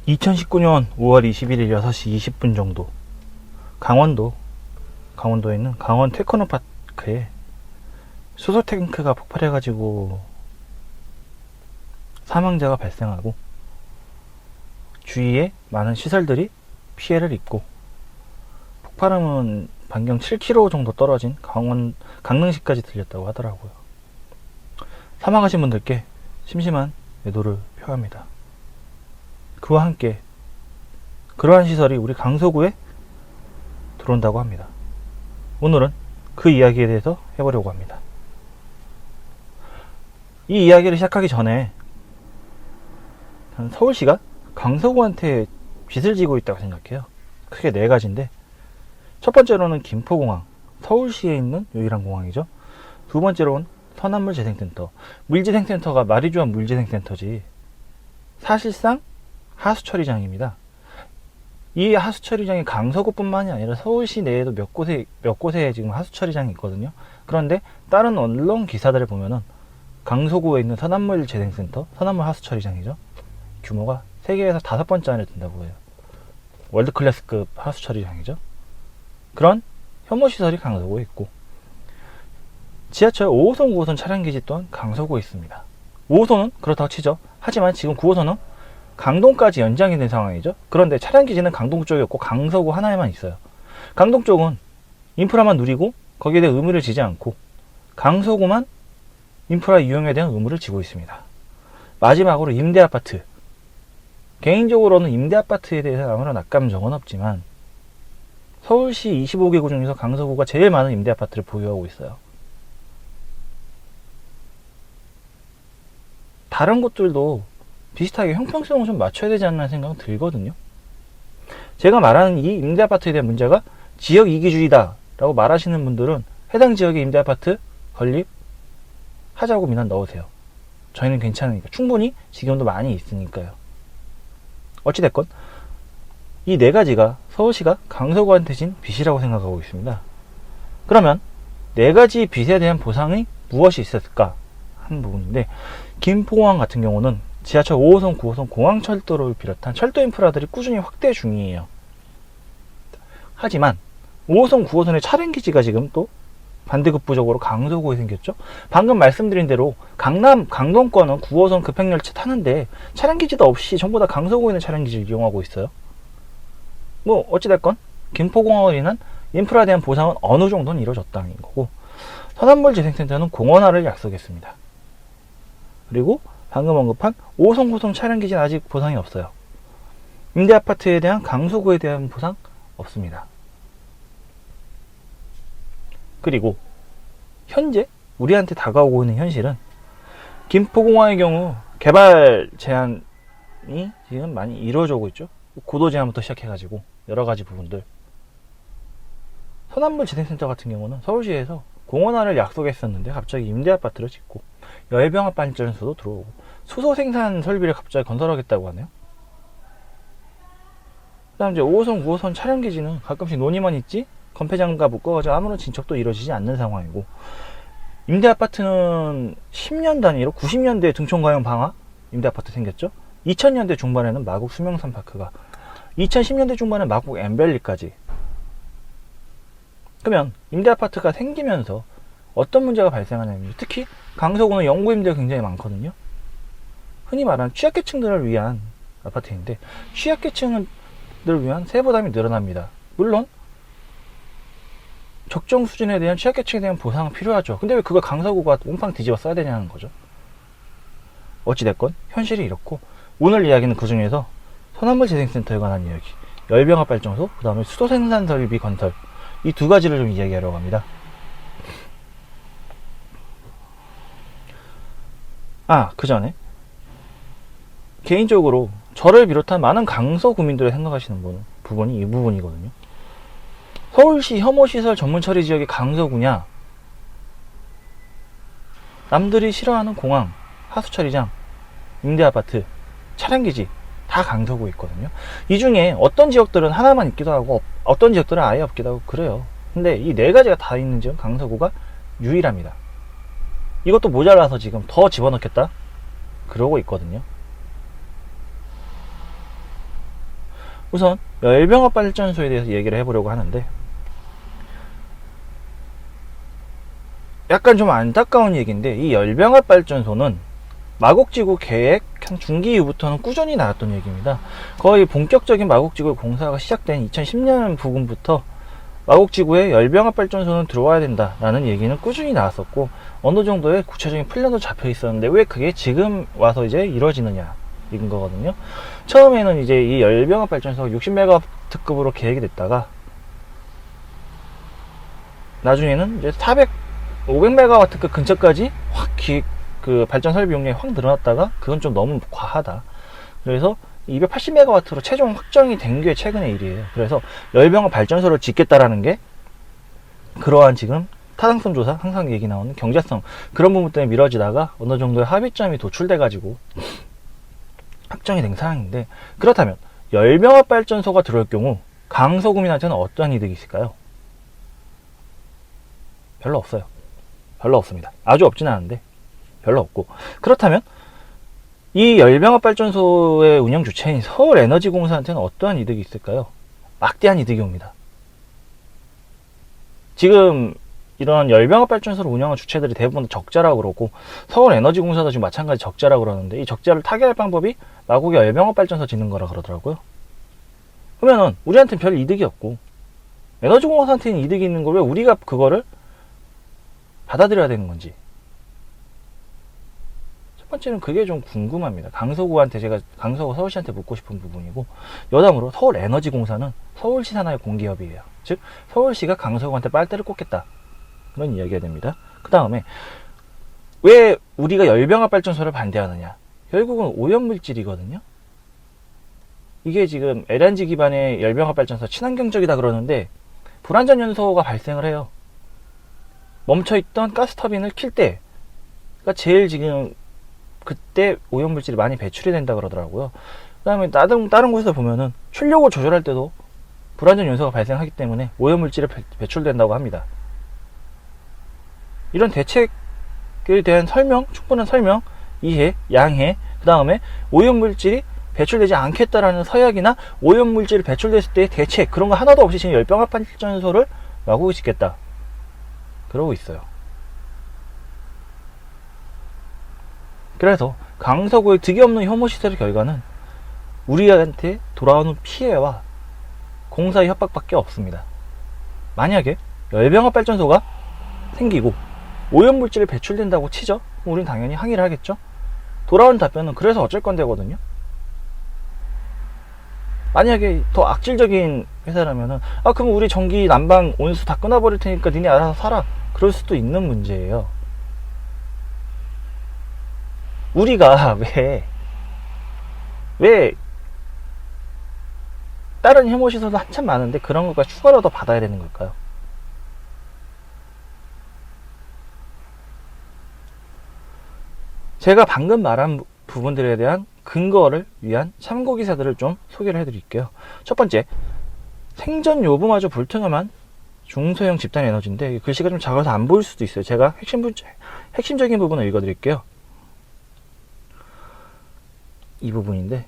2019년 5월 21일 6시 20분 정도 강원도에 있는 강원 테크노파크에 수소 탱크가 폭발해가지고 사망자가 발생하고 주위에 많은 시설들이 피해를 입고 폭발음은 반경 7km 정도 떨어진 강릉시까지 들렸다고 하더라고요. 사망하신 분들께 심심한 애도를 표합니다. 그와 함께 그러한 시설이 우리 강서구에 들어온다고 합니다. 오늘은 그 이야기에 대해서 해보려고 합니다. 이 이야기를 시작하기 전에 서울시가 강서구한테 빚을 지고 있다고 생각해요. 크게 4가지인데, 첫 번째로는 김포공항, 서울시에 있는 유일한 공항이죠. 두 번째로는 서남물재생센터, 물재생센터가 마리주안 물재생센터지 사실상 하수처리장입니다. 이 하수처리장이 강서구뿐만이 아니라 서울시 내에도 몇 곳에 지금 하수처리장이 있거든요. 그런데 다른 언론 기사들을 보면은 강서구에 있는 서남물재생센터, 서남물 하수처리장이죠, 규모가 세계에서 5번째 안에 든다고 해요. 월드클래스급 하수처리장이죠. 그런 혐오시설이 강서구에 있고, 지하철 5호선, 9호선 차량기지 또한 강서구에 있습니다. 5호선은 그렇다고 치죠. 하지만 지금 9호선은 강동까지 연장이 된 상황이죠. 그런데 차량기지는 강동 쪽이 없고 강서구 하나에만 있어요. 강동 쪽은 인프라만 누리고 거기에 대한 의무를 지지 않고 강서구만 인프라 이용에 대한 의무를 지고 있습니다. 마지막으로 임대아파트. 개인적으로는 임대아파트에 대해서 아무런 악감정은 없지만 서울시 25개구 중에서 강서구가 제일 많은 임대아파트를 보유하고 있어요. 다른 곳들도 비슷하게 형평성을 좀 맞춰야 되지 않나 생각은 들거든요. 제가 말하는 이 임대아파트에 대한 문제가 지역 이기주의다 라고 말하시는 분들은 해당 지역의 임대아파트 건립하자고 민원 넣으세요. 저희는 괜찮으니까. 충분히 지금도 많이 있으니까요. 어찌됐건 이 4가지가 서울시가 강서구한테 진 빚이라고 생각하고 있습니다. 그러면 4가지 빚에 대한 보상이 무엇이 있었을까 하는 부분인데, 김포공항 같은 경우는 지하철 5호선, 9호선, 공항철도를 비롯한 철도 인프라들이 꾸준히 확대 중이에요. 하지만 5호선, 9호선의 차량기지가 지금 또 반대급부적으로 강서구에 생겼죠. 방금 말씀드린 대로 강동권은 9호선 급행열차 타는데 차량기지도 없이 전부 다 강서구에 있는 차량기지를 이용하고 있어요. 뭐 어찌됐건 김포공항으로 인한 인프라에 대한 보상은 어느 정도는 이루어졌다는 거고, 서남물재생센터는 공원화를 약속했습니다. 그리고 방금 언급한 5호선, 9호선 차량기지는 아직 보상이 없어요. 임대아파트에 대한 강서구에 대한 보상 없습니다. 그리고 현재 우리한테 다가오고 있는 현실은 김포공항의 경우 개발 제한이 지금 많이 이루어지고 있죠. 고도 제한부터 시작해가지고 여러가지 부분들. 서남물재생센터 같은 경우는 서울시에서 공원화를 약속했었는데 갑자기 임대아파트를 짓고 열병합 발전소도 들어오고 수소 생산 설비를 갑자기 건설하겠다고 하네요. 그 다음 이제 5호선, 9호선 차량기지는 가끔씩 논의만 있지 건폐장과 묶어가지고 아무런 진척도 이루어지지 않는 상황이고, 임대아파트는 10년 단위로 90년대에 등촌가형 방화 임대아파트 생겼죠. 2000년대 중반에는 마곡 수명산파크가, 2010년대 중반에 마곡 엠벨리까지. 그러면 임대아파트가 생기면서 어떤 문제가 발생하냐면, 특히 강서구는 영구임대가 굉장히 많거든요. 흔히 말하는 취약계층들을 위한 아파트인데 취약계층들을 위한 세부담이 늘어납니다. 물론 적정 수준에 대한 취약계층에 대한 보상은 필요하죠. 근데 왜 그걸 강서구가 옴팡 뒤집어 써야 되냐는 거죠. 어찌됐건 현실이 이렇고, 오늘 이야기는 그 중에서 서남물재생센터에 관한 이야기, 열병합 발전소, 그 다음에 수소생산설비 건설, 이 2가지를 좀 이야기하려고 합니다. 그 전에 개인적으로 저를 비롯한 많은 강서구민들이 생각하시는 부분이 이 부분이거든요. 서울시 혐오시설 전문처리지역이 강서구냐, 남들이 싫어하는 공항, 하수처리장, 임대아파트, 차량기지 다 강서구에 있거든요. 이 중에 어떤 지역들은 하나만 있기도 하고 어떤 지역들은 아예 없기도 하고 그래요. 근데 이 4가지가 다 있는 지역은 강서구가 유일합니다. 이것도 모자라서 지금 더 집어넣겠다 그러고 있거든요. 우선 열병합 발전소에 대해서 얘기를 해보려고 하는데, 약간 좀 안타까운 얘기인데, 이 열병합 발전소는 마곡지구 계획 한 중기 이후부터는 꾸준히 나왔던 얘기입니다. 거의 본격적인 마곡지구 공사가 시작된 2010년 부근부터 마곡지구에 열병합 발전소는 들어와야 된다라는 얘기는 꾸준히 나왔었고, 어느 정도의 구체적인 플랜도 잡혀 있었는데 왜 그게 지금 와서 이제 이루어지느냐 이건 거거든요. 처음에는 이제 이 열병합 발전소가 60메가와트급으로 계획이 됐다가, 나중에는 이제 500메가와트급 근처까지 확 그 발전 설비 용량이 확 늘어났다가 그건 좀 너무 과하다. 그래서 280메가와트로 최종 확정이 된 게 최근의 일이에요. 그래서 열병합 발전소를 짓겠다라는 게 그러한 지금 타당성 조사, 항상 얘기 나오는 경제성, 그런 부분 때문에 미뤄지다가 어느 정도의 합의점이 도출돼 가지고 확정이 된 사항인데, 그렇다면 열병합 발전소가 들어올 경우 강서구민한테는 어떠한 이득이 있을까요? 별로 없어요. 별로 없습니다. 아주 없진 않은데 별로 없고, 그렇다면 이 열병합 발전소의 운영 주체인 서울에너지공사한테는 어떠한 이득이 있을까요? 막대한 이득이 옵니다. 지금 이런 열병합 발전소를 운영한 주체들이 대부분 적자라고 그러고, 서울에너지공사도 지금 마찬가지 적자라고 그러는데, 이 적자를 타개할 방법이 마곡에 열병합 발전소 짓는 거라 그러더라고요. 그러면은 우리한테는 별 이득이 없고 에너지공사한테는 이득이 있는 걸 왜 우리가 그거를 받아들여야 되는 건지, 첫 번째는 그게 좀 궁금합니다. 강서구한테, 제가 강서구 서울시한테 묻고 싶은 부분이고, 여담으로 서울에너지공사는 서울시 산하의 공기업이에요. 즉 서울시가 강서구한테 빨대를 꽂겠다, 그런 이야기가 됩니다. 그 다음에 왜 우리가 열병합 발전소를 반대하느냐, 결국은 오염물질이거든요. 이게 지금 LNG 기반의 열병합 발전소 친환경적이다 그러는데 불안전 연소가 발생을 해요. 멈춰있던 가스터빈을 킬 때, 그러니까 제일 지금 그때 오염물질이 많이 배출이 된다 그러더라고요. 그 다음에 다른 곳에서 보면은 출력을 조절할 때도 불안전 연소가 발생하기 때문에 오염물질이 배출된다고 합니다. 이런 대책에 대한 설명, 충분한 설명, 이해, 양해, 그 다음에 오염물질이 배출되지 않겠다라는 서약이나 오염물질이 배출됐을 때의 대책, 그런 거 하나도 없이 지금 열병합 발전소를 마구이 짓겠다 그러고 있어요. 그래서 강서구의 득이 없는 혐오시설의 결과는 우리한테 돌아오는 피해와 공사의 협박밖에 없습니다. 만약에 열병합 발전소가 생기고 오염물질이 배출된다고 치죠? 우린 당연히 항의를 하겠죠? 돌아오는 답변은 그래서 어쩔 건데거든요. 만약에 더 악질적인 회사라면은, 그럼 우리 전기, 난방, 온수 다 끊어버릴 테니까 니네 알아서 살아, 그럴 수도 있는 문제예요. 우리가 왜 다른 혐오시설도 한참 많은데 그런 것까지 추가로 더 받아야 되는 걸까요? 제가 방금 말한 부분들에 대한 근거를 위한 참고기사들을 좀 소개를 해드릴게요. 첫 번째, 생전 요금마저 불투명한 중소형 집단 에너지인데, 글씨가 좀 작아서 안 보일 수도 있어요. 제가 핵심적인 부분을 읽어드릴게요. 이 부분인데,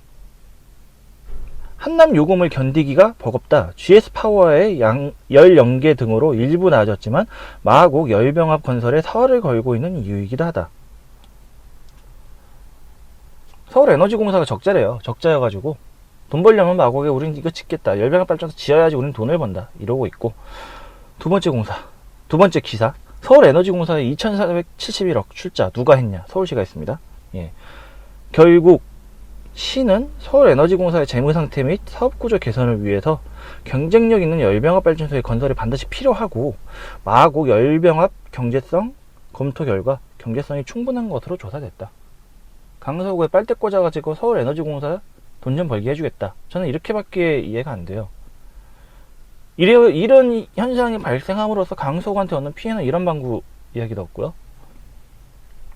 한남 요금을 견디기가 버겁다. GS파워의 열 연계 등으로 일부 나아졌지만 마곡 열병합 건설에 사활을 걸고 있는 이유이기도 하다. 서울에너지공사가 적자래요. 적자여가지고 돈 벌려면 마곡에 우린 이거 짓겠다, 열병합 발전소 지어야지 우린 돈을 번다, 이러고 있고, 두 번째 기사, 서울에너지공사의 2471억 출자 누가 했냐? 서울시가 했습니다. 예. 결국 시는 서울에너지공사의 재무상태 및 사업구조 개선을 위해서 경쟁력 있는 열병합 발전소의 건설이 반드시 필요하고, 마곡 열병합 경제성 검토 결과 경제성이 충분한 것으로 조사됐다. 강서구에 빨대 꽂아가지고 서울에너지공사 돈 좀 벌게 해주겠다, 저는 이렇게밖에 이해가 안 돼요. 이런 현상이 발생함으로써 강서구한테 얻는 피해는 이런 방구 이야기도 없고요.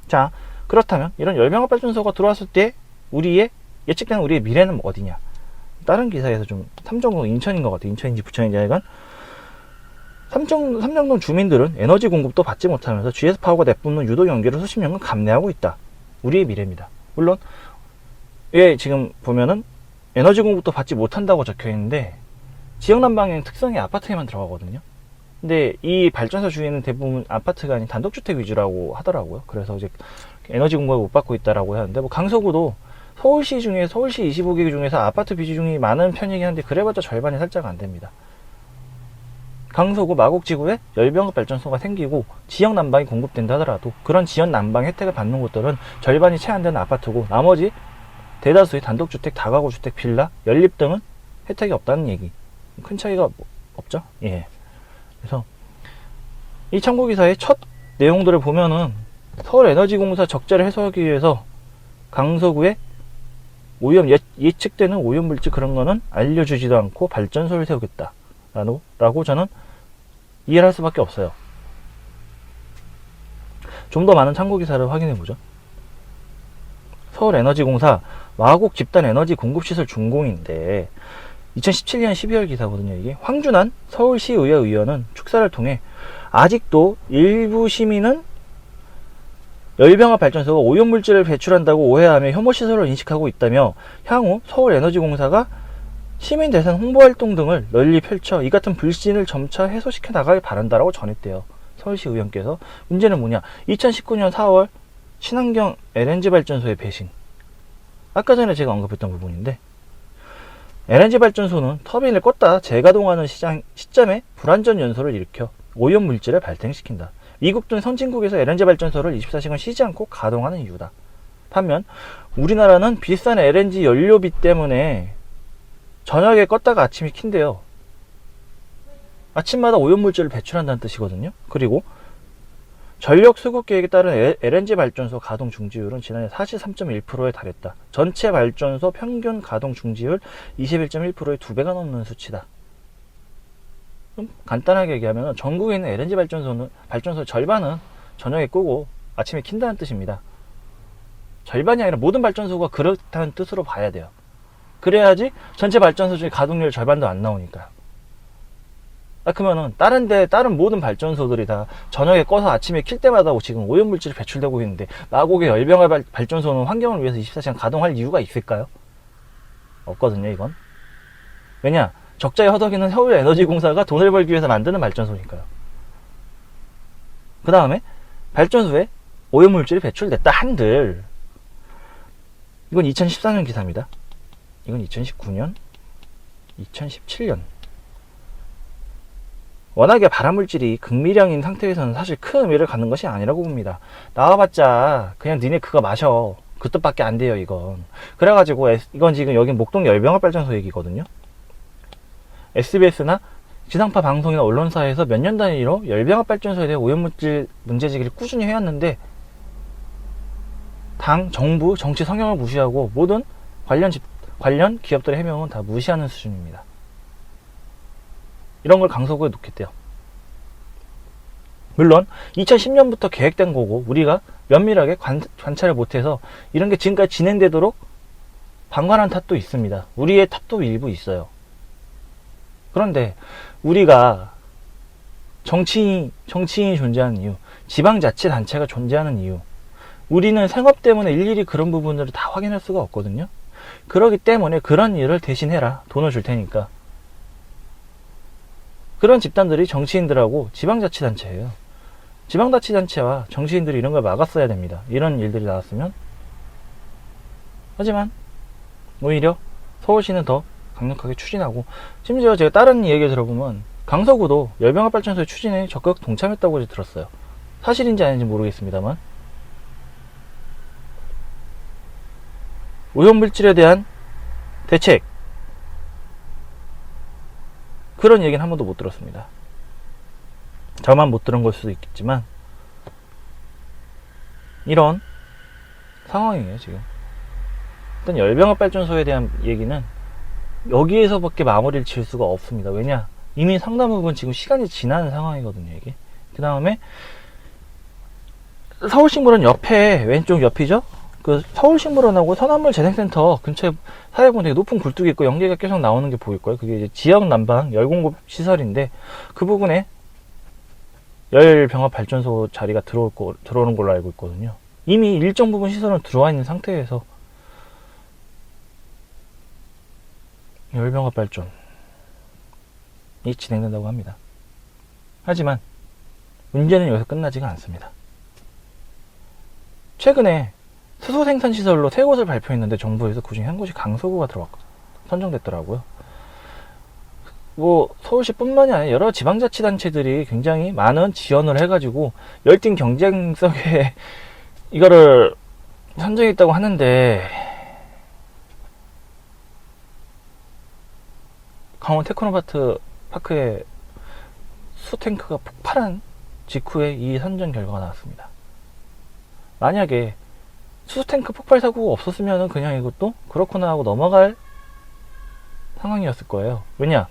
자, 그렇다면 이런 열병합 발전소가 들어왔을 때 우리의 예측되는 우리의 미래는 어디냐? 다른 기사에서 좀 삼정동, 인천인 것 같아요. 인천인지 부천인지 하여간 삼정동 주민들은 에너지 공급도 받지 못하면서 GS파워가 내뿜는 유도 연기를 수십 년간 감내하고 있다. 우리의 미래입니다. 물론 지금 보면은 에너지 공급도 받지 못한다고 적혀 있는데 지역 난방의 특성이 아파트에만 들어가거든요. 근데 이 발전소 주위에는 대부분 아파트가 아닌 단독주택 위주라고 하더라고요. 그래서 이제 에너지 공급을 못 받고 있다라고 하는데, 뭐 강서구도 서울시 중에 서울시 25개 중에서 아파트 비중이 많은 편이긴 한데 그래봤자 절반이 살짝 안 됩니다. 강서구 마곡지구에 열병합 발전소가 생기고 지역 난방이 공급된다 하더라도 그런 지역 난방 혜택을 받는 곳들은 절반이 채 안 되는 아파트고, 나머지 대다수의 단독주택, 다가구 주택, 빌라, 연립 등은 혜택이 없다는 얘기. 큰 차이가 없죠? 예. 그래서 이 참고기사의 첫 내용들을 보면은 서울에너지공사 적자를 해소하기 위해서 강서구에 오염 예측되는 오염물질 그런 거는 알려주지도 않고 발전소를 세우겠다 라고 저는 이해를 할 수밖에 없어요. 좀 더 많은 참고기사를 확인해보죠. 서울에너지공사 마곡 집단에너지 공급시설 준공인데 2017년 12월 기사거든요. 이게 황준환 서울시의회 의원은 축사를 통해 아직도 일부 시민은 열병합 발전소가 오염물질을 배출한다고 오해하며 혐오시설로 인식하고 있다며 향후 서울에너지공사가 시민 대상 홍보활동 등을 널리 펼쳐 이 같은 불신을 점차 해소시켜 나가길 바란다라고 전했대요. 서울시 의원께서. 문제는 뭐냐, 2019년 4월 친환경 LNG 발전소의 배신, 아까 전에 제가 언급했던 부분인데, LNG 발전소는 터빈을 껐다 재가동하는 시점에 불완전 연소를 일으켜 오염물질을 발생시킨다. 미국 등 선진국에서 LNG 발전소를 24시간 쉬지 않고 가동하는 이유다. 반면 우리나라는 비싼 LNG 연료비 때문에 저녁에 껐다가 아침에 킨대요. 아침마다 오염물질을 배출한다는 뜻이거든요. 그리고 전력 수급 계획에 따른 LNG 발전소 가동 중지율은 지난해 43.1%에 달했다. 전체 발전소 평균 가동 중지율 21.1%의 2배가 넘는 수치다. 좀 간단하게 얘기하면 전국에 있는 LNG 발전소 절반은 저녁에 끄고 아침에 킨다는 뜻입니다. 절반이 아니라 모든 발전소가 그렇다는 뜻으로 봐야 돼요. 그래야지 전체 발전소 중에 가동률 절반도 안 나오니까. 그러면은 다른 모든 발전소들이 다 저녁에 꺼서 아침에 킬 때마다 지금 오염물질이 배출되고 있는데 마곡의 열병합 발전소는 환경을 위해서 24시간 가동할 이유가 있을까요? 없거든요, 이건. 왜냐? 적자에 허덕이는 서울에너지공사가 돈을 벌기 위해서 만드는 발전소니까요. 그 다음에 발전소에 오염물질이 배출됐다 한들, 이건 2014년 기사입니다. 이건 2019년, 2017년. 워낙에 발암물질이 극미량인 상태에서는 사실 큰 의미를 갖는 것이 아니라고 봅니다. 나와봤자 그냥 니네 그거 마셔, 그 뜻밖에 안 돼요, 이건. 그래가지고 이건 지금 여기 목동 열병합 발전소 얘기거든요. SBS나 지상파 방송이나 언론사에서 몇 년 단위로 열병합 발전소에 대해 오염물질 문제제기를 꾸준히 해왔는데, 당, 정부, 정치 성향을 무시하고 모든 관련 기업들의 해명은 다 무시하는 수준입니다. 이런 걸 강서구에 놓겠대요. 물론 2010년부터 계획된 거고 우리가 면밀하게 관찰을 못해서 이런 게 지금까지 진행되도록 방관한 탓도 있습니다. 우리의 탓도 일부 있어요. 그런데 우리가 정치인이 존재하는 이유, 지방자치단체가 존재하는 이유, 우리는 생업 때문에 일일이 그런 부분들을 다 확인할 수가 없거든요. 그렇기 때문에 그런 일을 대신해라, 돈을 줄 테니까. 그런 집단들이 정치인들하고 지방자치단체예요. 지방자치단체와 정치인들이 이런 걸 막았어야 됩니다. 이런 일들이 나왔으면. 하지만 오히려 서울시는 더 강력하게 추진하고, 심지어 제가 다른 얘기 들어보면 강서구도 열병합 발전소의 추진에 적극 동참했다고 들었어요. 사실인지 아닌지 모르겠습니다만. 오염물질에 대한 대책, 그런 얘기는 한 번도 못 들었습니다. 저만 못 들은 걸 수도 있겠지만 이런 상황이에요, 지금. 일단 열병합 발전소에 대한 얘기는 여기에서밖에 마무리를 지을 수가 없습니다. 왜냐? 이미 상당 부분 지금 시간이 지난 상황이거든요, 이게. 그 다음에 서울식물원 옆에, 왼쪽 옆이죠? 그 서울식물원하고 선화물 재생센터 근처에 사회보면 되게 높은 굴뚝이 있고 연기가 계속 나오는 게 보일 거예요. 그게 이제 지역 난방 열공급 시설인데, 그 부분에 열병합 발전소 자리가 들어오는 걸로 알고 있거든요. 이미 일정 부분 시설은 들어와 있는 상태에서 열병합 발전이 진행된다고 합니다. 하지만 문제는 여기서 끝나지가 않습니다. 최근에 수소 생산 시설로 3곳을 발표했는데 정부에서 그중에 한 곳이 강서구가 선정됐더라고요. 뭐 서울시뿐만이 아니라 여러 지방자치단체들이 굉장히 많은 지원을 해가지고 열띤 경쟁 속에 이거를 선정했다고 하는데, 강원 테크노파크의 수소탱크가 폭발한 직후에 이 선정 결과가 나왔습니다. 만약에 수소탱크 폭발 사고가 없었으면 그냥 이것도 그렇구나 하고 넘어갈 상황이었을 거예요. 왜냐?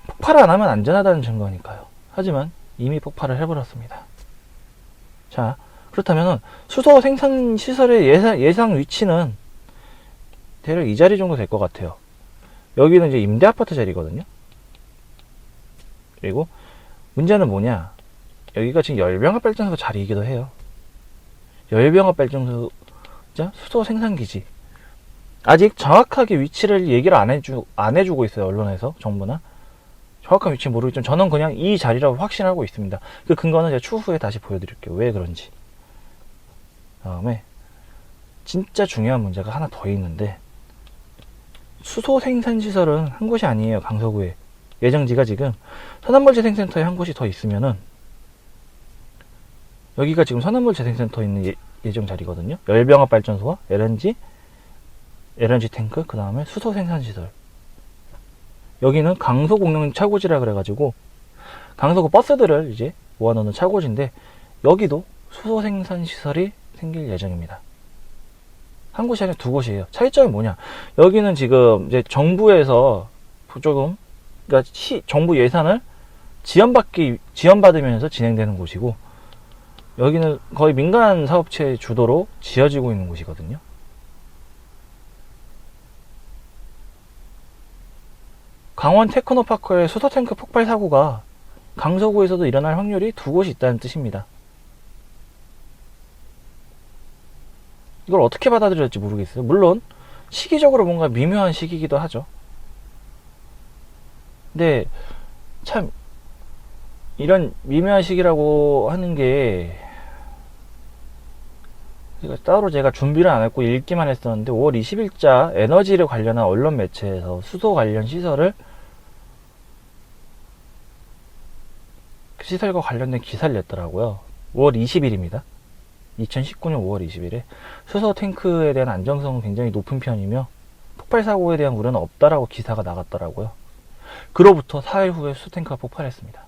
폭발을 안 하면 안전하다는 증거니까요. 하지만 이미 폭발을 해버렸습니다. 자, 그렇다면 수소 생산 시설의 예상 위치는 대략 이 자리 정도 될 것 같아요. 여기는 이제 임대 아파트 자리거든요. 그리고 문제는 뭐냐? 여기가 지금 열병합 발전소 자리이기도 해요. 열병합 발전소 수소 생산기지. 아직 정확하게 위치를 얘기를 안 해주고 있어요. 언론에서, 정부나. 정확한 위치 모르겠지만 저는 그냥 이 자리라고 확신하고 있습니다. 그 근거는 제가 추후에 다시 보여드릴게요. 왜 그런지. 다음에 진짜 중요한 문제가 하나 더 있는데, 수소 생산 시설은 한 곳이 아니에요. 강서구에 예정지가 지금 선암물재생센터에 한 곳이 더 있으면은, 여기가 지금 선암물재생센터에 있는 예정 자리거든요. 열병합 발전소와 LNG 탱크, 그 다음에 수소 생산 시설. 여기는 강서공영 차고지라 그래가지고 강서구 버스들을 이제 모아놓는 차고지인데, 여기도 수소 생산 시설이 생길 예정입니다. 한 곳이 아니라 2곳이에요. 차이점이 뭐냐? 여기는 지금 이제 정부에서 조금, 그러니까 정부 예산을 지원받으면서 진행되는 곳이고, 여기는 거의 민간 사업체 주도로 지어지고 있는 곳이거든요. 강원 테크노파크의 수소탱크 폭발 사고가 강서구에서도 일어날 확률이 2곳이 있다는 뜻입니다. 이걸 어떻게 받아들여야 할지 모르겠어요. 물론 시기적으로 뭔가 미묘한 시기이기도 하죠. 근데 참 이런 미묘한 시기라고 하는 게, 따로 제가 준비를 안 했고 읽기만 했었는데, 5월 20일자 에너지를 관련한 언론 매체에서 수소 관련 시설과 관련된 기사를 냈더라고요. 5월 20일입니다. 2019년 5월 20일에 수소 탱크에 대한 안정성은 굉장히 높은 편이며 폭발 사고에 대한 우려는 없다라고 기사가 나갔더라고요. 그로부터 4일 후에 수소 탱크가 폭발했습니다.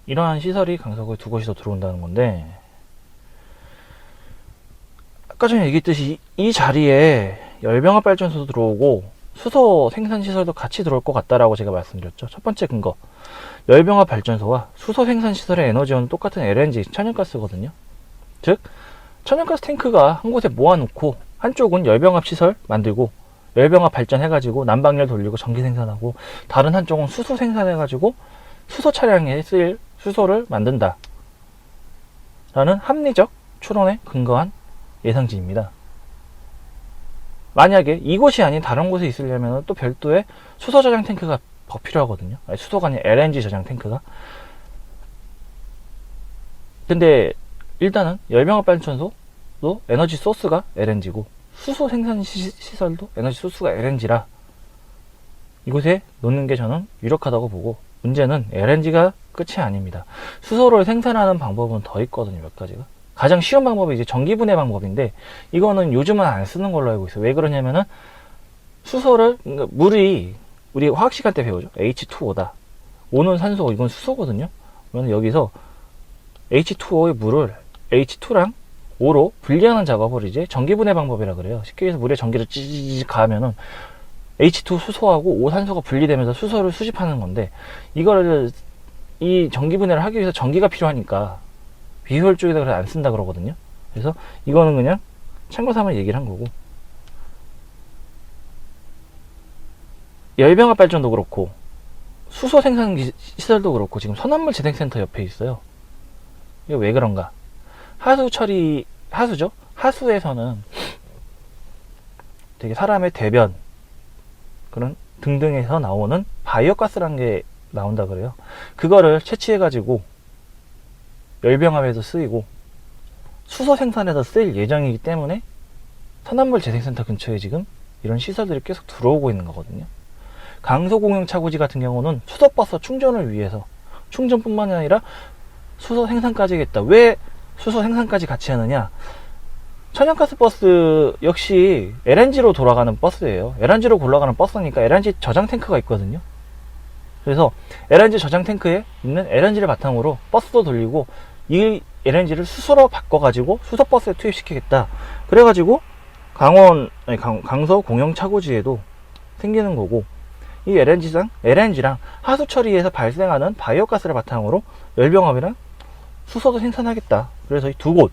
이러한 시설이 강서구에 2곳이 더 들어온다는 건데, 아까 전에 얘기했듯이 이 자리에 열병합 발전소도 들어오고 수소 생산 시설도 같이 들어올 것 같다라고 제가 말씀드렸죠. 첫 번째 근거, 열병합 발전소와 수소 생산 시설의 에너지원은 똑같은 LNG, 천연가스거든요. 즉 천연가스 탱크가 한 곳에 모아놓고 한쪽은 열병합 시설 만들고 열병합 발전해가지고 난방열 돌리고 전기 생산하고, 다른 한쪽은 수소 생산해가지고 수소 차량에 쓰일 수소를 만든다 라는 합리적 추론에 근거한 예상치입니다. 만약에 이곳이 아닌 다른 곳에 있으려면 또 별도의 수소 저장 탱크가 더 필요하거든요. 아니, 수소가 아닌 LNG 저장 탱크가. 근데 일단은 열병합 발전소도 에너지 소스가 LNG고 수소 생산 시설도 에너지 소스가 LNG라 이곳에 놓는 게 저는 유력하다고 보고, 문제는 LNG가 끝이 아닙니다. 수소를 생산하는 방법은 더 있거든요. 몇 가지가. 가장 쉬운 방법이 이제 전기분해 방법인데, 이거는 요즘은 안 쓰는 걸로 알고 있어요. 왜 그러냐면은 수소를, 그러니까 물이 우리 화학 시간 때 배우죠. H2O다. O는 산소, 이건 수소거든요. 그러면 여기서 H2O의 물을 H2랑 O로 분리하는 작업을 이제 전기분해 방법이라 그래요. 쉽게 해서 물에 전기를 찌직 가하면은 H2 수소하고 O 산소가 분리되면서 수소를 수집하는 건데, 이거를 이 전기분해를 하기 위해서 전기가 필요하니까 비효율적이다 그래서 안 쓴다 그러거든요. 그래서 이거는 그냥 참고 삼아 얘기를 한 거고, 열병합 발전도 그렇고 수소 생산 시설도 그렇고 지금 선암물 재생센터 옆에 있어요. 이게 왜 그런가? 하수 처리, 하수죠. 하수에서는 되게 사람의 대변 그런 등등에서 나오는 바이오가스라는 게 나온다 그래요. 그거를 채취해 가지고 열병합에서 쓰이고 수소 생산에서 쓰일 예정이기 때문에 산업물 재생센터 근처에 지금 이런 시설들이 계속 들어오고 있는 거거든요. 강서공영차고지 같은 경우는 수소버스 충전을 위해서 충전뿐만 아니라 수소 생산까지 하겠다. 왜 수소 생산까지 같이 하느냐? 천연가스 버스 역시 LNG로 돌아가는 버스예요. LNG로 굴러가는 버스니까 LNG 저장 탱크가 있거든요. 그래서 LNG 저장 탱크에 있는 LNG를 바탕으로 버스도 돌리고 이 LNG를 수소로 바꿔가지고 수소버스에 투입시키겠다. 그래가지고 강서 공영차고지에도 생기는 거고, 이 LNG랑 하수 처리에서 발생하는 바이오가스를 바탕으로 열병합이랑 수소도 생산하겠다. 그래서 이 두 곳이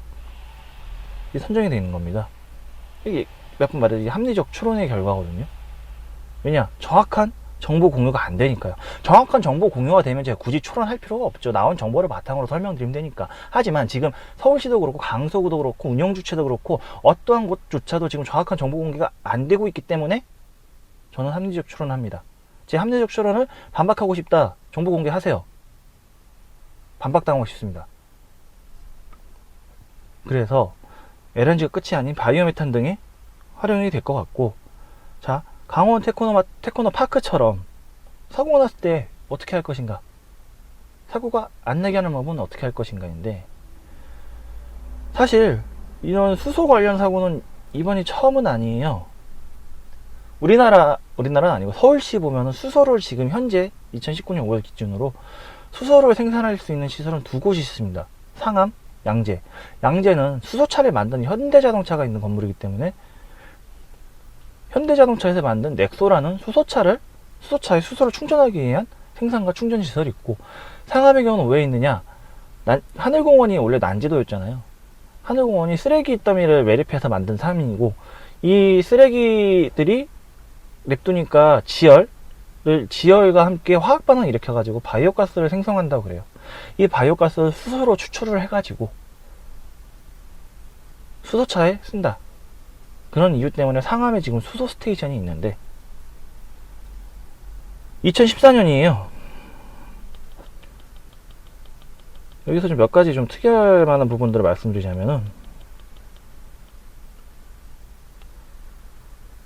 선정이 되어 있는 겁니다. 이게 몇 번 말해도 합리적 추론의 결과거든요. 왜냐? 정확한 정보 공유가 안 되니까요. 정확한 정보 공유가 되면 제가 굳이 추론할 필요가 없죠. 나온 정보를 바탕으로 설명드리면 되니까. 하지만 지금 서울시도 그렇고 강서구도 그렇고 운영주체도 그렇고 어떠한 곳조차도 지금 정확한 정보 공개가 안 되고 있기 때문에 저는 합리적 추론합니다. 제 합리적 추론을 반박하고 싶다. 정보 공개하세요. 반박당하고 싶습니다. 그래서 LNG가 끝이 아닌 바이오메탄 등의 활용이 될 것 같고, 자, 강원 테크노파크처럼 사고가 났을 때 어떻게 할 것인가? 사고가 안 나게 하는 법은 어떻게 할 것인가인데, 사실 이런 수소 관련 사고는 이번이 처음은 아니에요. 우리나라는 아니고 서울시 보면은 수소를 지금 현재 2019년 5월 기준으로 수소를 생산할 수 있는 시설은 두 곳이 있습니다. 상암, 양재. 양재는 수소차를 만드는 현대자동차가 있는 건물이기 때문에 현대자동차에서 만든 넥소라는 수소차에 수소를 충전하기 위한 생산과 충전 시설이 있고, 상암의 경우는 왜 있느냐? 하늘공원이 원래 난지도였잖아요. 하늘공원이 쓰레기 더미를 매립해서 만든 상암이고, 이 쓰레기들이 냅두니까 지열과 함께 화학 반응을 일으켜가지고 바이오가스를 생성한다고 그래요. 이 바이오가스를 수소로 추출을 해가지고 수소차에 쓴다. 그런 이유 때문에 상암에 지금 수소 스테이션이 있는데 2014년이에요. 여기서 좀 몇 가지 좀 특이할 만한 부분들을 말씀드리자면은,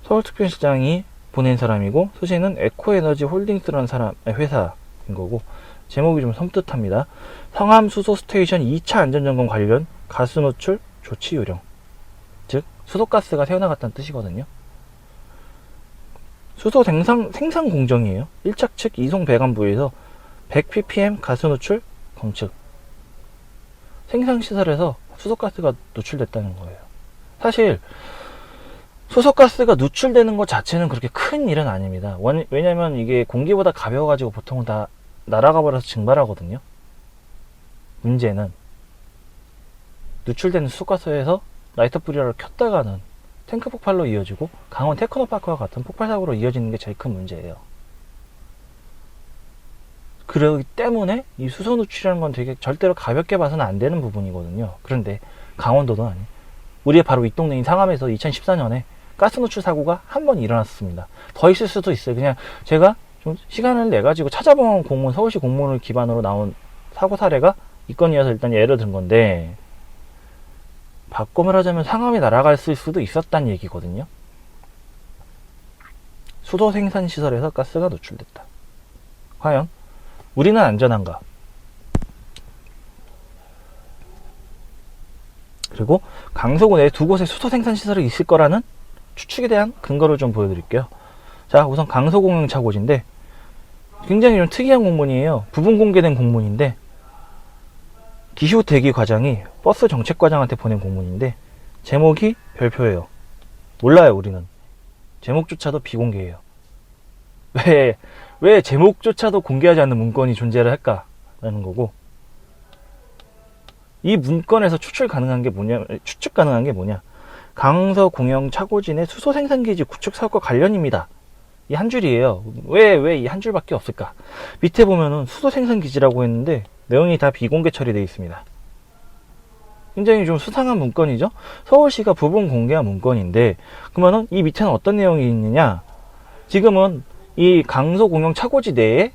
서울특별시장이 보낸 사람이고 소재는 에코에너지 홀딩스라는 회사인 거고, 제목이 좀 섬뜩합니다. 성암 수소 스테이션 2차 안전점검 관련 가스 노출 조치 요령. 즉 수소가스가 새어나갔다는 뜻이거든요. 수소 생산 공정이에요. 1차 측 이송 배관부에서 100ppm 가스 노출 검측. 생산시설에서 수소가스가 노출됐다는 거예요. 사실 수소가스가 누출되는 것 자체는 그렇게 큰 일은 아닙니다. 왜냐면 이게 공기보다 가벼워가지고 보통은 다 날아가 버려서 증발하거든요. 문제는 누출되는 수소가스에서 라이터 브리어를 켰다가는 탱크 폭발로 이어지고 강원 테크노파크와 같은 폭발 사고로 이어지는 게 제일 큰 문제예요. 그렇기 때문에 이 수소 누출이라는 건 되게 절대로 가볍게 봐서는 안 되는 부분이거든요. 그런데 강원도도 아니, 우리의 바로 이 동네인 상암에서 2014년에 가스 노출 사고가 한 번 일어났습니다. 더 있을 수도 있어요. 그냥 제가 좀 시간을 내 가지고 찾아본 공문, 서울시 공문을 기반으로 나온 사고 사례가 이 건이어서 일단 예를 든 건데, 바꿔 말하자면 상암이 날아갔을 수도 있었다는 얘기거든요. 수소 생산 시설에서 가스가 노출됐다. 과연 우리는 안전한가? 그리고 강서구 내에 두 곳의 수소 생산 시설이 있을 거라는 추측에 대한 근거를 좀 보여드릴게요. 자, 우선 강서공영차고지인데 굉장히 좀 특이한 공문이에요. 부분 공개된 공문인데, 기후 대기 과장이 버스 정책 과장한테 보낸 공문인데 제목이 별표예요. 몰라요, 우리는. 제목조차도 비공개예요. 왜 제목조차도 공개하지 않는 문건이 존재를 할까라는 거고, 이 문건에서 추측 가능한 게 뭐냐? 강서공영차고지 내 수소 생산기지 구축 사업과 관련입니다. 이 한 줄이에요. 왜 이 한 줄밖에 없을까? 밑에 보면은 수소 생산기지라고 했는데 내용이 다 비공개 처리되어 있습니다. 굉장히 좀 수상한 문건이죠. 서울시가 부분 공개한 문건인데, 그러면은 이 밑에는 어떤 내용이 있느냐? 지금은 이 강서공영 차고지 내에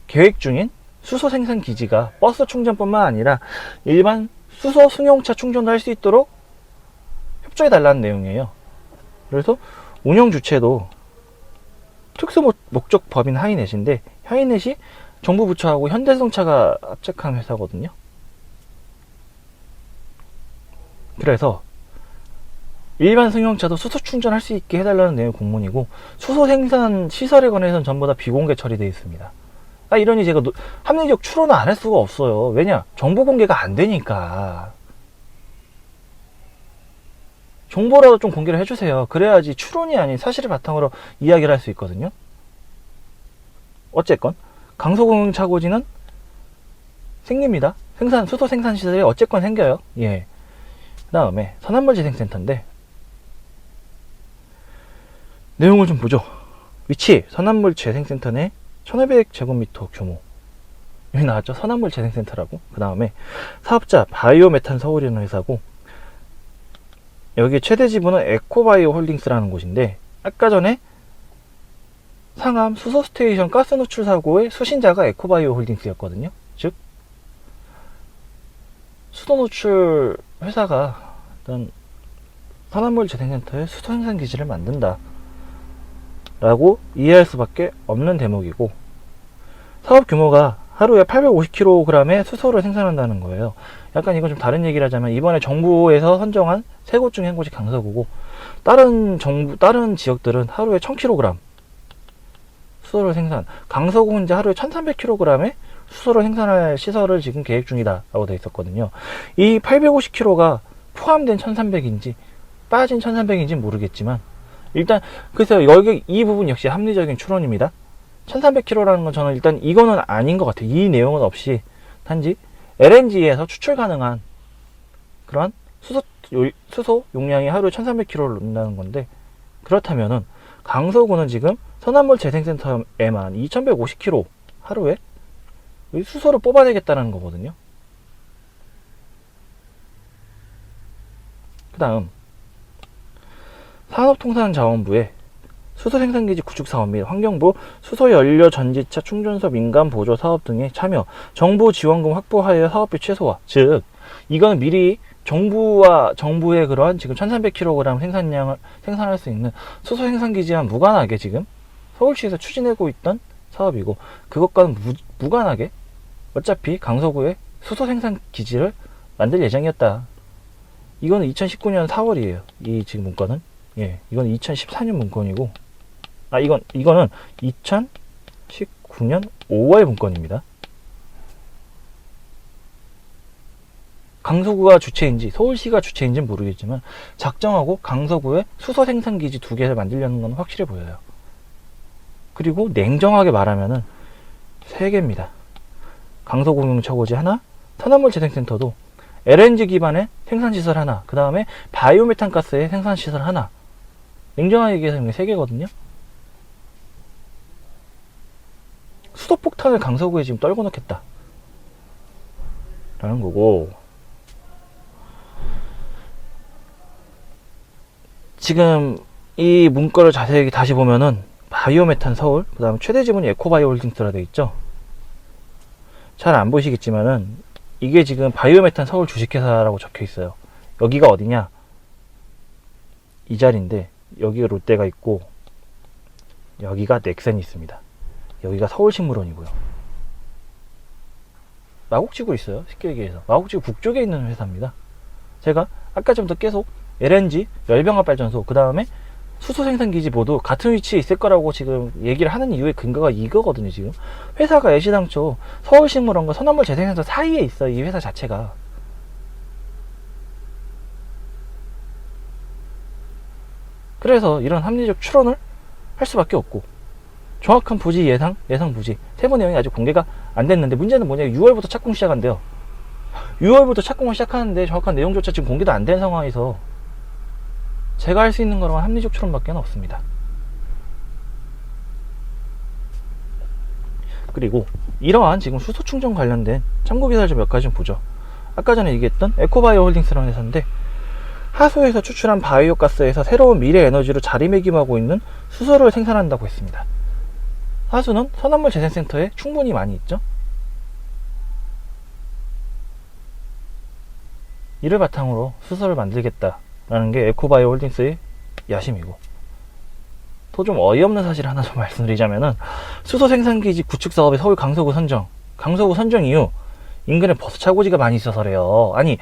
계획 중인 수소 생산 기지가 버스 충전뿐만 아니라 일반 수소 승용차 충전도 할 수 있도록 협조해 달라는 내용이에요. 그래서 운영 주체도 특수 목적 법인 하이넷인데, 하이넷이 정부 부처하고 현대자동차가 합작한 회사거든요. 그래서 일반 승용차도 수소 충전할 수 있게 해달라는 내용 공문이고, 수소 생산 시설에 관해서는 전부 다 비공개 처리되어 있습니다. 이러니 제가 합리적 추론을 안 할 수가 없어요. 왜냐? 정보 공개가 안 되니까. 정보라도 좀 공개를 해주세요. 그래야지 추론이 아닌 사실을 바탕으로 이야기를 할 수 있거든요. 어쨌건 강서공영 차고지는 생깁니다. 수소 생산 시설이 어쨌건 생겨요. 예. 그 다음에 선암물재생센터인데, 내용을 좀 보죠. 위치, 선암물재생센터 내 1500제곱미터 규모. 여기 나왔죠? 선암물재생센터라고. 그 다음에 사업자 바이오메탄 서울이라는 회사고, 여기 최대 지분은 에코바이오 홀딩스라는 곳인데, 아까 전에 상암 수소스테이션 가스 노출 사고의 수신자가 에코바이오 홀딩스였거든요. 즉 수도 노출 회사가 일단 선암물재생센터에 수소 생산 기지를 만든다 라고 이해할 수밖에 없는 대목이고, 사업 규모가 하루에 850kg의 수소를 생산한다는 거예요. 약간 이건 좀 다른 얘기를 하자면, 이번에 정부에서 선정한 세 곳 중에 한 곳이 강서구고, 다른 지역들은 하루에 1000kg 수소를 생산, 강서구 현재 하루에 1300kg의 수소를 생산할 시설을 지금 계획 중이다 라고 되어 있었거든요. 이 850kg가 포함된 1300인지 빠진 1300인지 모르겠지만, 일단 그래서 여기 이 부분 역시 합리적인 추론입니다. 1300kg라는 건 저는 일단 이거는 아닌 것 같아요. 이 내용은 없이 단지 LNG에서 추출 가능한 그런 수소 용량이 하루에 1300kg를 넣는다는 건데, 그렇다면은 강서구는 지금 선암물재생센터에만 2150kg 하루에 수소를 뽑아내겠다는 거거든요. 그 다음 산업통상자원부의 수소생산기지 구축사업 및 환경부 수소연료 전지차 충전소 민간보조 사업 등에 참여, 정부 지원금 확보하여 사업비 최소화. 즉 이건 미리 정부의 그러한 지금 1300kg 생산량을 생산할 수 있는 수소 생산기지와 무관하게 지금 서울시에서 추진하고 있던 사업이고, 그것과는 무관하게 어차피 강서구에 수소 생산기지를 만들 예정이었다. 이거는 2019년 4월이에요. 이 지금 문건은. 예, 이건 2014년 문건이고, 이거는 2019년 5월 문건입니다. 강서구가 주체인지 서울시가 주체인지는 모르겠지만, 작정하고 강서구에 수소 생산기지 2개를 만들려는 건 확실해 보여요. 그리고 냉정하게 말하면은 3개입니다. 강서공영차고지 하나, 선암물재생센터도 LNG 기반의 생산시설 하나, 그 다음에 바이오메탄 가스의 생산시설 하나. 냉정하게 얘기해서 3개거든요. 수도폭탄을 강서구에 지금 떨궈 놓겠다 라는 거고, 지금 이 문건을 자세히 다시 보면은 바이오메탄 서울, 그 다음 최대 지분이 에코바이오 홀딩스라 되어 있죠. 잘 안 보이시겠지만은 이게 지금 바이오메탄 서울 주식회사라고 적혀 있어요. 여기가 어디냐? 이 자리인데, 여기가 롯데가 있고 여기가 넥센이 있습니다. 여기가 서울식물원이고요. 마곡지구 있어요. 쉽게 얘기해서 마곡지구 북쪽에 있는 회사입니다. 제가 아까 전부터 계속 LNG, 열병합발전소, 그 다음에 수소 생산기지 모두 같은 위치에 있을 거라고 지금 얘기를 하는 이유의 근거가 이거거든요. 지금 회사가 애시당초 서울식물원과 선암물재생센터 사이에 있어. 이 회사 자체가. 그래서 이런 합리적 추론을 할 수밖에 없고, 정확한 부지 예상 부지 세부 내용이 아직 공개가 안 됐는데, 문제는 뭐냐면 6월부터 착공 시작한대요. 6월부터 착공을 시작하는데 정확한 내용조차 지금 공개도 안 된 상황에서 제가 할 수 있는 거는 합리적 추론밖에 없습니다. 그리고 이러한 지금 수소 충전 관련된 참고 기사를 몇 가지 좀 보죠. 아까 전에 얘기했던 에코바이오 홀딩스라는 회사인데, 하수에서 추출한 바이오 가스에서 새로운 미래 에너지로 자리매김하고 있는 수소를 생산한다고 했습니다. 하수는 선화물 재생센터에 충분히 많이 있죠. 이를 바탕으로 수소를 만들겠다라는 게 에코바이오 홀딩스의 야심이고, 또 좀 어이없는 사실 하나 좀 말씀드리자면은, 수소 생산기지 구축 사업의 서울 강서구 선정 이후 인근에 버스 차고지가 많이 있어서래요. 아니,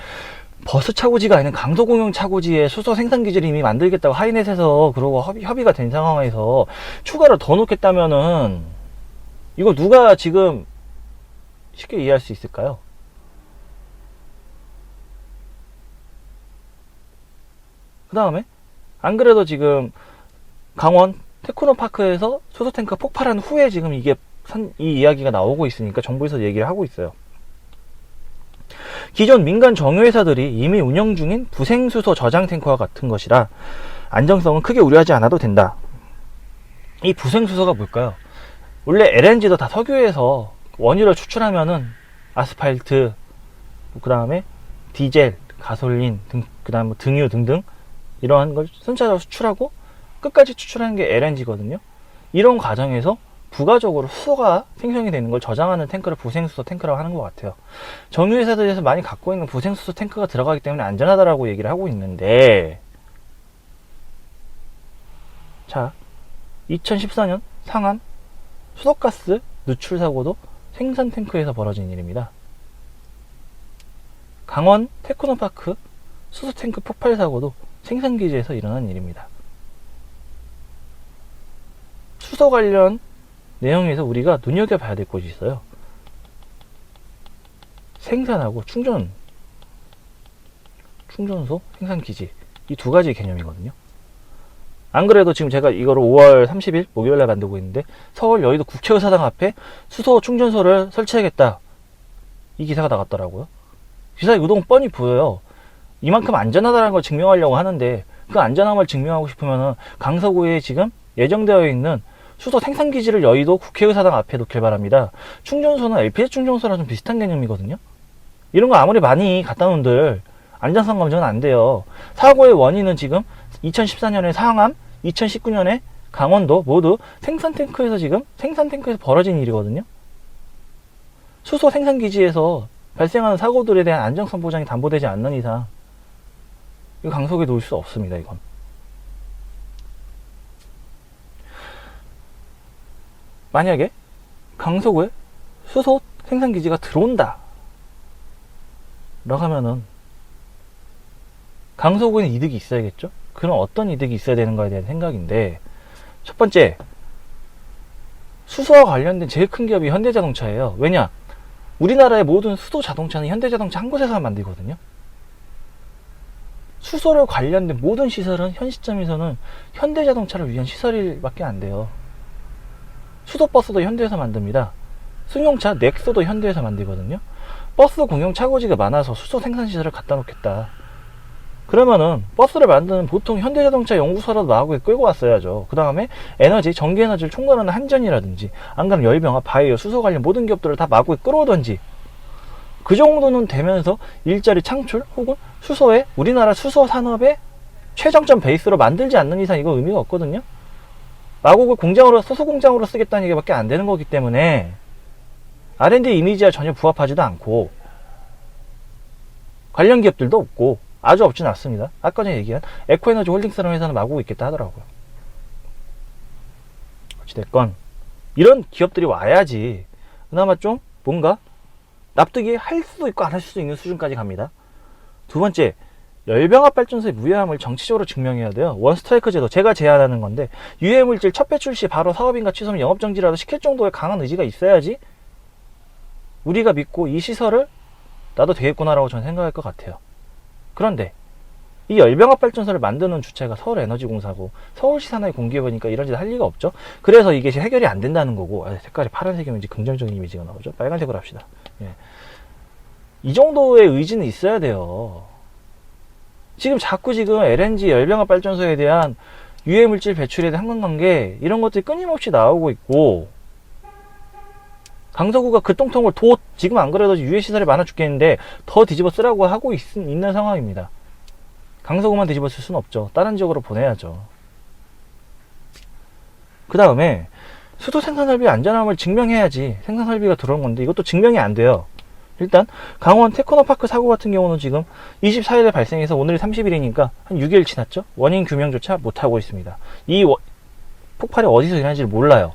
버스 차고지가 아닌 강서공영 차고지에 수소 생산기지를 이미 만들겠다고 하이넷에서 그러고 협의가 된 상황에서 추가로 더 놓겠다면은, 이거 누가 지금 쉽게 이해할 수 있을까요? 그 다음에 안 그래도 지금 강원 테크노파크에서 수소탱크 폭발한 후에 지금 이 이야기가 나오고 있으니까 정부에서 얘기를 하고 있어요. 기존 민간 정유회사들이 이미 운영 중인 부생수소 저장 탱커와 같은 것이라 안정성은 크게 우려하지 않아도 된다. 이 부생수소가 뭘까요? 원래 LNG도 다 석유에서 원유를 추출하면은 아스팔트, 그 다음에 디젤, 가솔린 등, 그 다음 등유 등등 이러한 걸 순차적으로 수출하고 끝까지 추출하는 게 LNG거든요. 이런 과정에서 부가적으로 수소가 생성이 되는 걸 저장하는 탱크를 부생수소 탱크라고 하는 것 같아요. 정유회사들에서 많이 갖고 있는 부생수소 탱크가 들어가기 때문에 안전하다라고 얘기를 하고 있는데, 자, 2014년 상암 수도가스 누출 사고도 생산 탱크에서 벌어진 일입니다. 강원 테크노파크 수소 탱크 폭발 사고도 생산기지에서 일어난 일입니다. 수소 관련 내용에서 우리가 눈여겨봐야 될 곳이 있어요. 생산하고 충전소, 생산기지, 이 두 가지 개념이거든요. 안 그래도 지금 제가 이거를 5월 30일 목요일날 만들고 있는데, 서울 여의도 국회의사당 앞에 수소 충전소를 설치하겠다, 이 기사가 나갔더라고요. 기사의 의도는 뻔히 보여요. 이만큼 안전하다는 걸 증명하려고 하는데, 그 안전함을 증명하고 싶으면 강서구에 지금 예정되어 있는 수소 생산기지를 여의도 국회의사당 앞에 놓길 바랍니다. 충전소는 LPG 충전소랑 좀 비슷한 개념이거든요. 이런 거 아무리 많이 갖다 놓은들 안전성 검증은 안 돼요. 사고의 원인은 지금 2014년에 상암, 2019년에 강원도 모두 생산탱크에서 벌어진 일이거든요. 수소 생산기지에서 발생하는 사고들에 대한 안정성 보장이 담보되지 않는 이상 이거 강속에 놓을 수 없습니다. 이건 만약에 강서구에 수소 생산기지가 들어온다 라고 하면은 강서구에는 이득이 있어야겠죠? 그럼 어떤 이득이 있어야 되는가에 대한 생각인데, 첫 번째, 수소와 관련된 제일 큰 기업이 현대자동차예요. 왜냐? 우리나라의 모든 수소 자동차는 현대자동차 한 곳에서 만들거든요. 수소를 관련된 모든 시설은 현 시점에서는 현대자동차를 위한 시설밖에 안 돼요. 수소버스도 현대에서 만듭니다. 승용차 넥소도 현대에서 만들거든요. 버스 공용 차고지가 많아서 수소 생산시설을 갖다 놓겠다. 그러면은 버스를 만드는 보통 현대자동차 연구소라도 마구에 끌고 왔어야죠. 그 다음에 전기에너지를 총괄하는 한전이라든지, 안 그러면 열병합, 바이오, 수소 관련 모든 기업들을 다 마구에 끌어오던지, 그 정도는 되면서 일자리 창출 혹은 우리나라 수소 산업의 최정점 베이스로 만들지 않는 이상 이거 의미가 없거든요. 마구를 수소 공장으로 쓰겠다는 얘기밖에 안 되는 거기 때문에 R&D 이미지와 전혀 부합하지도 않고, 관련 기업들도 없고, 아주 없진 않습니다. 아까 전에 얘기한 에코에너지 홀딩스라는 회사는 마구고 있겠다 하더라고요. 어찌됐건 이런 기업들이 와야지 그나마 좀 뭔가 납득이 할 수도 있고 안 할 수도 있는 수준까지 갑니다. 두 번째, 열병합 발전소의 무해함을 정치적으로 증명해야 돼요. 원스트라이크 제도, 제가 제안하는 건데, 유해물질 첫 배출 시 바로 사업인가 취소면 영업정지라도 시킬 정도의 강한 의지가 있어야지 우리가 믿고 이 시설을 나도 되겠구나라고 저는 생각할 것 같아요. 그런데 이 열병합 발전소를 만드는 주체가 서울에너지공사고 서울시 산하의 공기업이니까 이런 짓 할 리가 없죠. 그래서 이게 해결이 안 된다는 거고, 색깔이 파란색이면 이제 긍정적인 이미지가 나오죠. 빨간색으로 합시다. 예. 이 정도의 의지는 있어야 돼요. 지금 LNG 열병합 발전소에 대한 유해물질 배출에 대한 상관관계, 이런 것들이 끊임없이 나오고 있고, 강서구가 그 똥통을 지금 안 그래도 유해시설이 많아 죽겠는데 더 뒤집어 쓰라고 하고 있는 상황입니다. 강서구만 뒤집어 쓸 수는 없죠. 다른 지역으로 보내야죠. 그 다음에 수도 생산설비 안전함을 증명해야지 생산설비가 들어온 건데 이것도 증명이 안 돼요. 일단 강원 테크노파크 사고 같은 경우는 지금 24일에 발생해서 오늘이 30일이니까 한 6일 지났죠. 원인 규명조차 못하고 있습니다. 이 폭발이 어디서 일어난지 몰라요.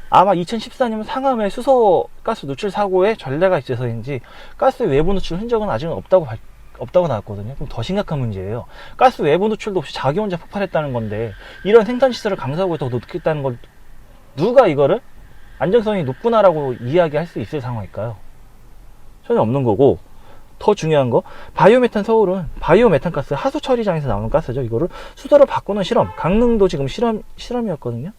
아마 2014년 상암의 수소 가스 누출 사고에 전례가 있어서인지 가스 외부 누출 흔적은 아직은 없다고 나왔거든요. 그럼 더 심각한 문제예요. 가스 외부 누출도 없이 자기 혼자 폭발했다는 건데 이런 생산시설을 강서구에 더 놓겠다는 걸 누가 이거를 안정성이 높구나라고 이야기할 수 있을 상황일까요? 전혀 없는 거고, 더 중요한 거, 바이오메탄 서울은 바이오메탄 가스 하수 처리장에서 나오는 가스죠. 이거를 수소로 바꾸는 실험, 강릉도 지금 실험이었거든요.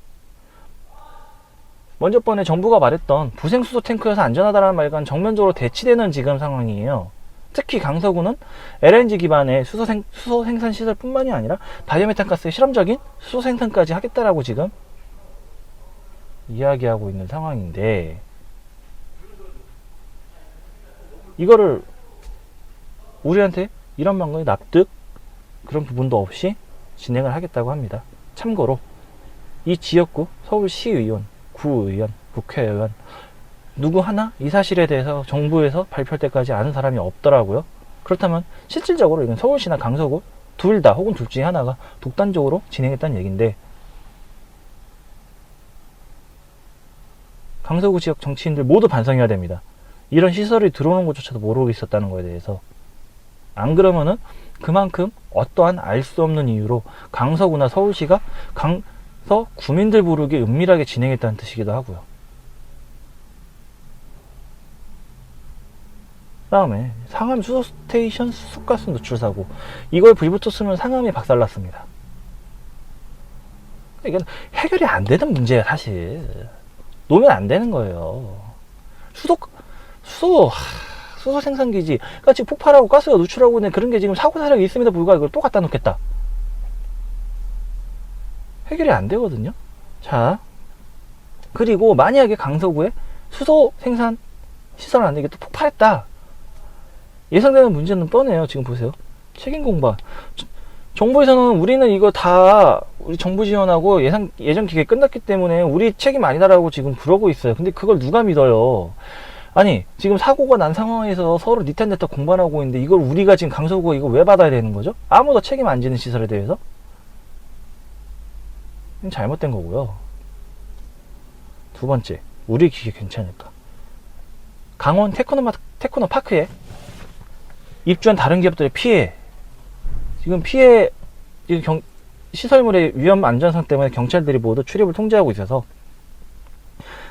먼저 번에 정부가 말했던 부생수소 탱크여서 안전하다라는 말과는 정면적으로 대치되는 지금 상황이에요. 특히 강서구는 LNG 기반의 수소 생산 시설 뿐만이 아니라 바이오메탄 가스의 실험적인 수소 생산까지 하겠다라고 지금 이야기하고 있는 상황인데, 이거를 우리한테 이런 방법에 납득 그런 부분도 없이 진행을 하겠다고 합니다. 참고로 이 지역구 서울시의원, 구의원, 국회의원 누구 하나 이 사실에 대해서 정부에서 발표할 때까지 아는 사람이 없더라고요. 그렇다면 실질적으로 이건 서울시나 강서구 둘 다 혹은 둘 중에 하나가 독단적으로 진행했다는 얘기인데, 강서구 지역 정치인들 모두 반성해야 됩니다. 이런 시설이 들어오는 것조차도 모르고 있었다는 거에 대해서. 안 그러면은 그만큼 어떠한 알 수 없는 이유로 강서구나 서울시가 강서 구민들 부르게 은밀하게 진행했다는 뜻이기도 하고요. 그 다음에 상암 수소스테이션 수소가스 누출 사고, 이걸 불붙었으면 상암이 박살났습니다. 이건 해결이 안 되는 문제예요. 사실 놓으면 안 되는 거예요. 수소 생산기지 같이 폭발하고 가스가 누출하고 있는 그런 게 지금 사고 사력이 있음에도 불구하고 이걸 또 갖다 놓겠다. 해결이 안 되거든요. 자, 그리고 만약에 강서구에 수소 생산 시설 안에 이게 또 폭발했다. 예상되는 문제는 뻔해요. 지금 보세요. 책임 공반. 정부에서는 우리는 이거 다 우리 정부 지원하고 예전 기획 끝났기 때문에 우리 책임 아니다라고 지금 그러고 있어요. 근데 그걸 누가 믿어요? 아니, 지금 사고가 난 상황에서 서로 니탄데타 공반하고 있는데 이걸 우리가 지금 강서구가 이거 왜 받아야 되는 거죠? 아무도 책임 안 지는 시설에 대해서? 잘못된 거고요. 두 번째, 우리 기계 괜찮을까? 강원 테크노파크에 입주한 다른 기업들의 피해, 지금 시설물의 위험 안전성 때문에 경찰들이 모두 출입을 통제하고 있어서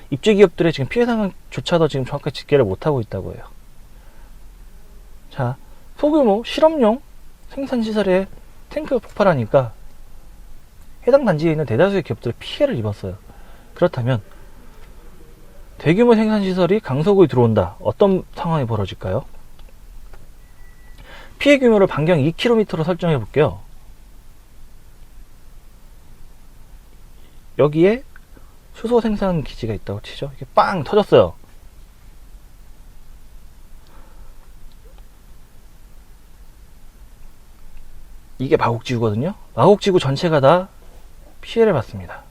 입주 기업들의 지금 피해 상황조차도 지금 정확하게 집계를 못하고 있다고 해요. 자, 소규모 실험용 생산시설에 탱크가 폭발하니까 해당 단지에 있는 대다수의 기업들이 피해를 입었어요. 그렇다면 대규모 생산시설이 강서구에 들어온다. 어떤 상황이 벌어질까요? 피해 규모를 반경 2km로 설정해 볼게요. 여기에 수소 생산 기지가 있다고 치죠. 이게 빵 터졌어요. 이게 마곡지구거든요. 마곡지구 전체가 다 피해를 받습니다.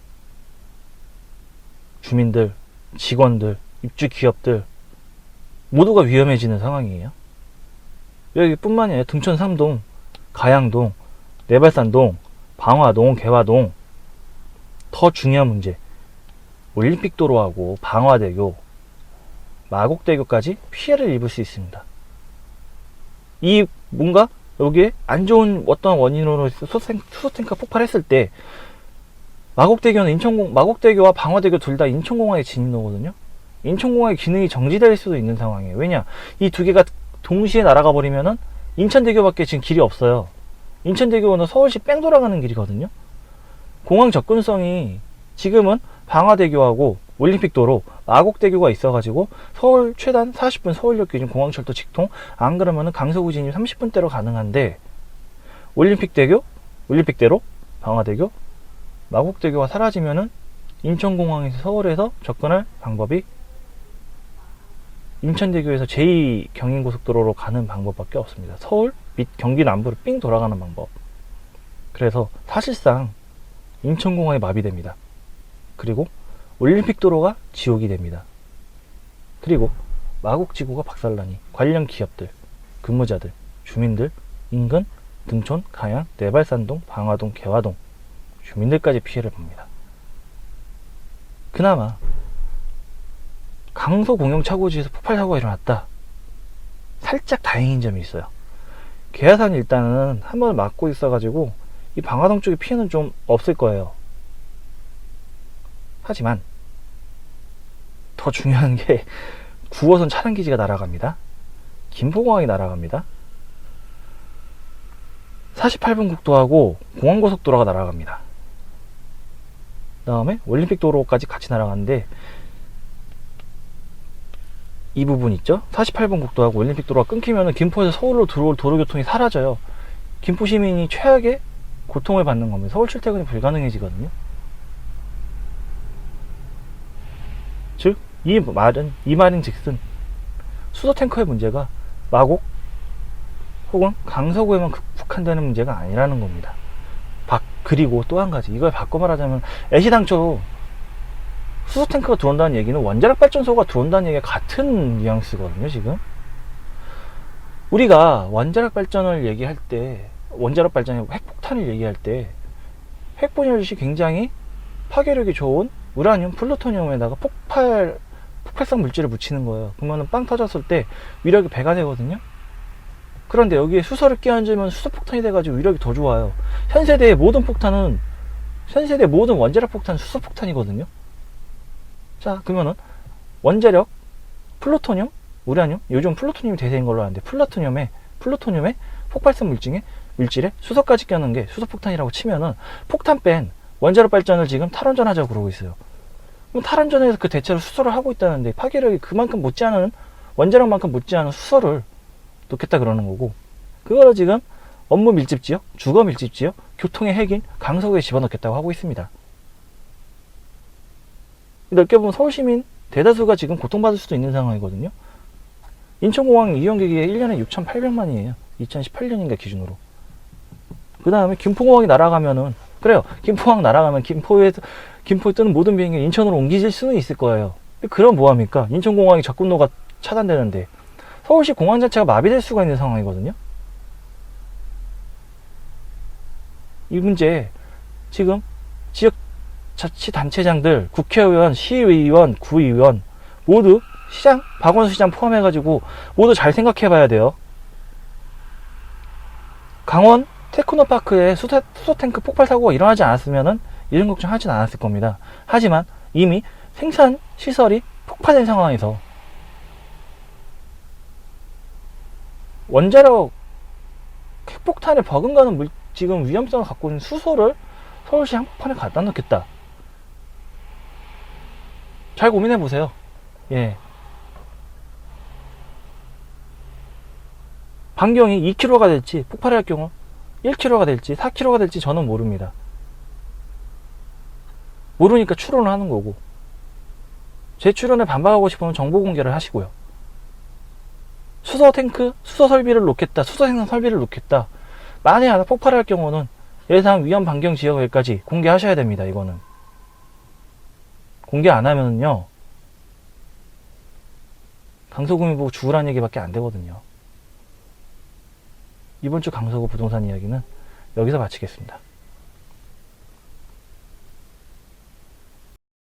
주민들, 직원들, 입주 기업들 모두가 위험해지는 상황이에요. 여기뿐만이 아니라 등촌 3동, 가양동, 내발산동, 방화동, 개화동, 더 중요한 문제, 올림픽도로하고 방화대교, 마곡대교까지 피해를 입을 수 있습니다. 이 뭔가 여기에 안 좋은 어떤 원인으로 수소탱크가 폭발했을 때 마곡대교는 마곡대교와 방화대교 둘 다 인천공항의 진입로거든요. 인천공항의 기능이 정지될 수도 있는 상황이에요. 왜냐? 이 두 개가 동시에 날아가 버리면은 인천대교밖에 지금 길이 없어요. 인천대교는 서울시 뺑 돌아가는 길이거든요. 공항 접근성이 지금은 방화대교하고 올림픽도로, 마곡대교가 있어가지고 서울 최단 40분 서울역 기준 공항철도 직통, 안 그러면은 강서구 진입 30분대로 가능한데, 올림픽대로, 방화대교, 마곡대교가 사라지면은 인천공항에서 서울에서 접근할 방법이 인천대교에서 제2경인고속도로로 가는 방법밖에 없습니다. 서울 및 경기 남부로 삥 돌아가는 방법. 그래서 사실상 인천공항이 마비됩니다. 그리고 올림픽도로가 지옥이 됩니다. 그리고 마곡지구가 박살나니 관련 기업들, 근무자들, 주민들, 인근, 등촌, 가양, 내발산동, 방화동, 개화동 주민들까지 피해를 봅니다. 그나마 강서공영차고지에서 폭발사고가 일어났다. 살짝 다행인 점이 있어요. 계야산이 일단은 한번 막고 있어가지고 이 방화동 쪽에 피해는 좀 없을 거예요. 하지만 더 중요한 게 9호선 차량기지가 날아갑니다. 김포공항이 날아갑니다. 48분 국도하고 공항고속도로가 날아갑니다. 그 다음에 올림픽도로까지 같이 날아가는데 이 부분 있죠? 48분 국도하고 올림픽도로가 끊기면 김포에서 서울로 들어올 도로교통이 사라져요. 김포 시민이 최악의 고통을 받는 겁니다. 서울 출퇴근이 불가능해지거든요. 즉, 이 말인 즉슨 수소탱커의 문제가 마곡 혹은 강서구에만 국한되는 문제가 아니라는 겁니다. 그리고 또 한 가지, 이걸 바꿔 말하자면 애시당초 수소탱크가 들어온다는 얘기는 원자력 발전소가 들어온다는 얘기가 같은 뉘앙스거든요. 지금 우리가 원자력 발전을 얘기할 때, 원자력 발전의 핵폭탄을 얘기할 때 핵분열시 굉장히 파괴력이 좋은 우라늄, 플루토늄에다가 폭발성 물질을 묻히는 거예요. 그러면 빵 터졌을 때 위력이 배가 되거든요. 그런데 여기에 수소를 끼얹으면 수소폭탄이 돼가지고 위력이 더 좋아요. 현 세대의 모든 원자력 폭탄은 수소폭탄이거든요. 자, 그러면은 원자력, 플루토늄, 우라늄, 요즘 플루토늄이 대세인 걸로 아는데 플루토늄에 폭발성 물질에 수소까지 껴넣은 게 수소폭탄이라고 치면은 폭탄 뺀 원자력 발전을 지금 탈원전하자고 그러고 있어요. 그럼 탈원전에서 그 대체로 수소를 하고 있다는데 파괴력이 그만큼 원자력만큼 못지않은 수소를 놓겠다 그러는 거고, 그거를 지금 업무 밀집지역, 주거 밀집지역, 교통의 핵인 강서구에 집어넣겠다고 하고 있습니다. 넓게 보면 서울시민 대다수가 지금 고통받을 수도 있는 상황이거든요. 인천공항 이용객이 1년에 6,800만이에요. 2018년인가 기준으로. 그 다음에 김포공항이 날아가면은, 그래요. 김포공항 날아가면 김포에 뜨는 모든 비행기 인천으로 옮기질 수는 있을 거예요. 그럼 뭐합니까? 인천공항이 접근로가 차단되는데 서울시 공항 자체가 마비될 수가 있는 상황이거든요. 이 문제 지금 지역자치단체장들, 국회의원, 시의원, 구의원 모두 시장, 박원순 시장 포함해가지고 모두 잘 생각해봐야 돼요. 강원 테크노파크에 수소탱크 폭발 사고가 일어나지 않았으면은 이런 걱정하진 않았을 겁니다. 하지만 이미 생산 시설이 폭파된 상황에서 원자력 핵폭탄에 버금가는 지금 위험성을 갖고 있는 수소를 서울시 한복판에 갖다 놓겠다. 잘 고민해 보세요. 예. 반경이 2km가 될지, 폭발할 경우 1km가 될지 4km가 될지 저는 모릅니다. 모르니까 추론을 하는 거고, 제 추론에 반박하고 싶으면 정보 공개를 하시고요. 수소탱크, 수소 생산 설비를 놓겠다. 만에 하나 폭발할 경우는 예상 위험 반경 지역까지 공개하셔야 됩니다. 이거는 공개 안 하면은요, 강서구민 보고 죽으라는 얘기밖에 안 되거든요. 이번 주 강서구 부동산 이야기는 여기서 마치겠습니다.